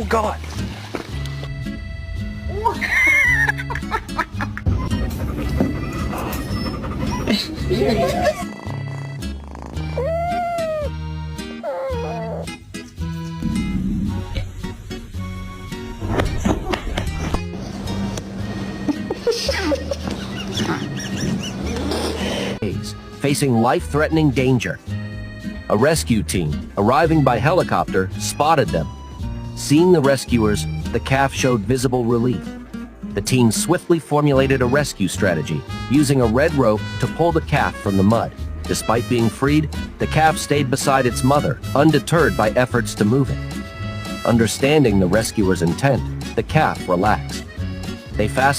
Oh, God. Facing life-threatening danger. A rescue team, arriving by helicopter, spotted them. Seeing the rescuers, the calf showed visible relief. The team swiftly formulated a rescue strategy, using a red rope to pull the calf from the mud. Despite being freed, the calf stayed beside its mother, undeterred by efforts to move it. Understanding the rescuer's intent, the calf relaxed. They fastened